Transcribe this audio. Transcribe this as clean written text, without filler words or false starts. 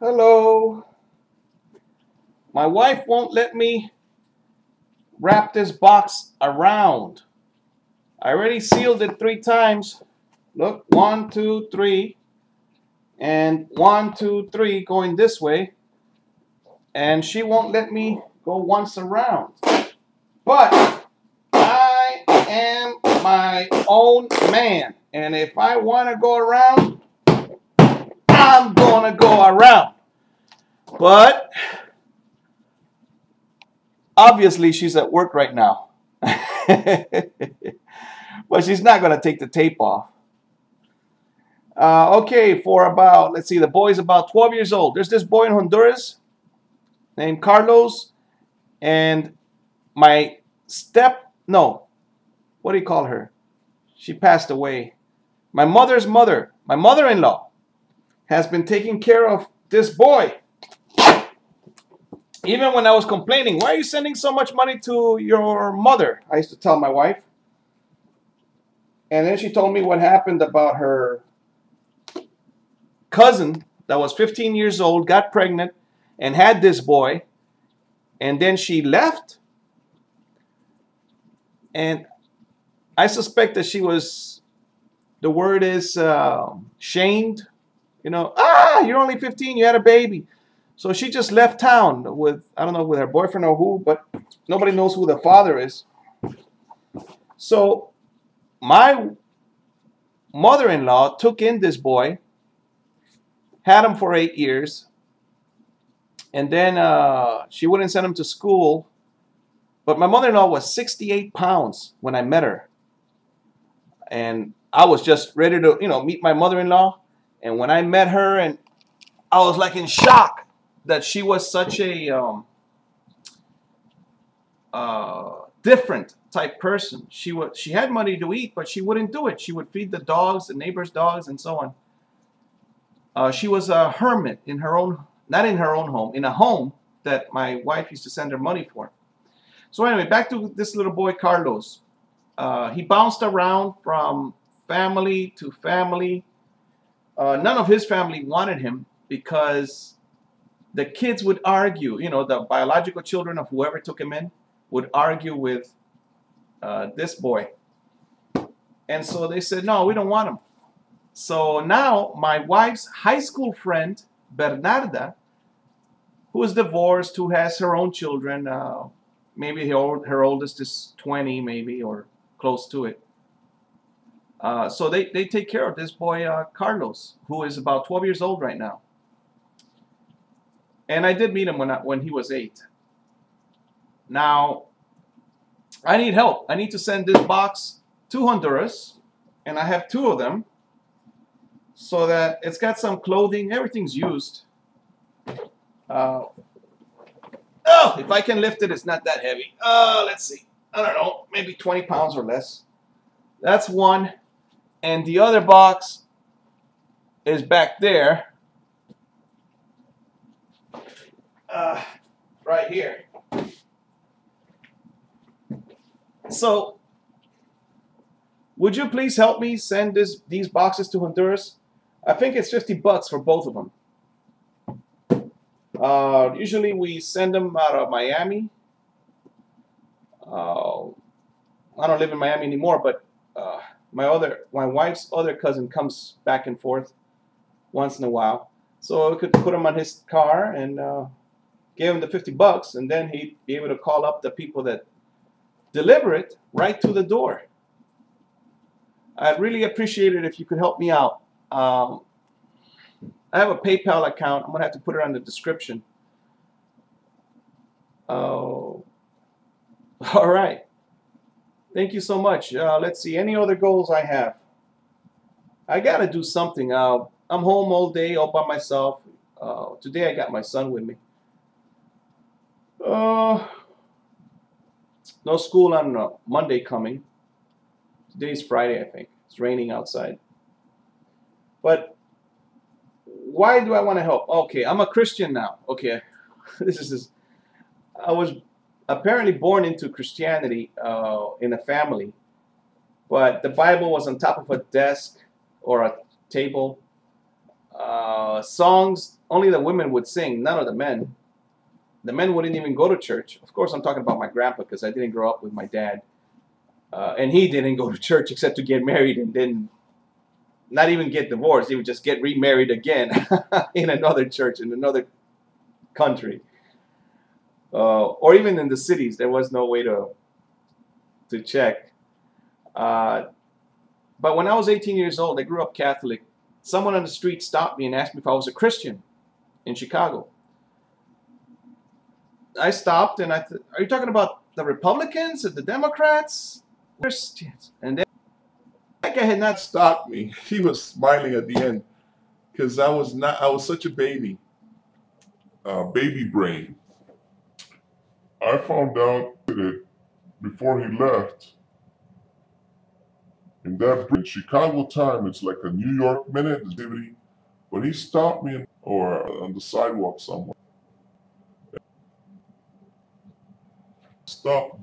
Hello. My wife won't let me wrap this box around. I already sealed it 3 times. Look, 1, 2, 3. And 1, 2, 3 going this way. And she won't let me go once around. But I am my own man. And if I want to go around, I'm going to go around. But obviously she's at work right now. But she's not going to take the tape off. Okay, for about, let's see, the boy's about 12 years old. There's this boy in Honduras named Carlos. And my what do you call her? She passed away. My mother's mother, my mother-in-law, has been taking care of this boy. Even when I was complaining, why are you sending so much money to your mother? I used to tell my wife. And then she told me what happened about her cousin that was 15 years old, got pregnant, and had this boy. And then she left. And I suspect that she was, the word is shamed. You know, you're only 15, you had a baby. So she just left town with, I don't know, with her boyfriend or who, but nobody knows who the father is. So my mother-in-law took in this boy, had him for 8 years, and then she wouldn't send him to school. But my mother-in-law was 68 pounds when I met her. And I was just ready to, meet my mother-in-law. And when I met her, and I was like in shock that she was such a different type person. She had money to eat, but she wouldn't do it. She would feed the dogs, the neighbors' dogs, and so on. She was a hermit in her own, not in her own home, in a home that my wife used to send her money for. So anyway, back to this little boy, Carlos. He bounced around from family to family. None of his family wanted him because the kids would argue, the biological children of whoever took him in would argue with this boy. And so they said, no, we don't want him. So now my wife's high school friend, Bernarda, who is divorced, who has her own children, maybe her oldest is 20, maybe, or close to it. So they take care of this boy, Carlos, who is about 12 years old right now. And I did meet him when he was 8. Now, I need help. I need to send this box to Honduras, and I have 2 of them, so that it's got some clothing. Everything's used. If I can lift it, it's not that heavy. Let's see. I don't know, maybe 20 pounds or less. That's one. And the other box is back there. Right here. So, would you please help me send these boxes to Honduras? I think it's $50 for both of them. Usually we send them out of Miami. I don't live in Miami anymore, but my wife's other cousin comes back and forth once in a while. So I could put him on his car and give him the $50, and then he'd be able to call up the people that deliver it right to the door. I'd really appreciate it if you could help me out. I have a PayPal account. I'm going to have to put it on the description. Oh, all right. Thank you so much. Let's see. Any other goals I have? I got to do something. I'm home all day all by myself. Today I got my son with me. No school on Monday coming. Today's Friday, I think. It's raining outside. But why do I want to help? Okay, I'm a Christian now. Okay, I was apparently born into Christianity in a family, but the Bible was on top of a desk or a table songs only the women would sing, none of the men. The men wouldn't even go to church. Of course, I'm talking about my grandpa because I didn't grow up with my dad. And he didn't go to church except to get married and then not even get divorced. He would just get remarried again in another church, in another country. Or even in the cities, there was no way to check. But when I was 18 years old, I grew up Catholic. Someone on the street stopped me and asked me if I was a Christian in Chicago. I stopped and I said, "Are you talking about the Republicans or the Democrats?" Christians. And then That guy had not stopped me. He was smiling at the end because I was such a baby. Baby brain. I found out that before he left, in Chicago time, it's like a New York minute activity, but he stopped me or on the sidewalk somewhere. Stopped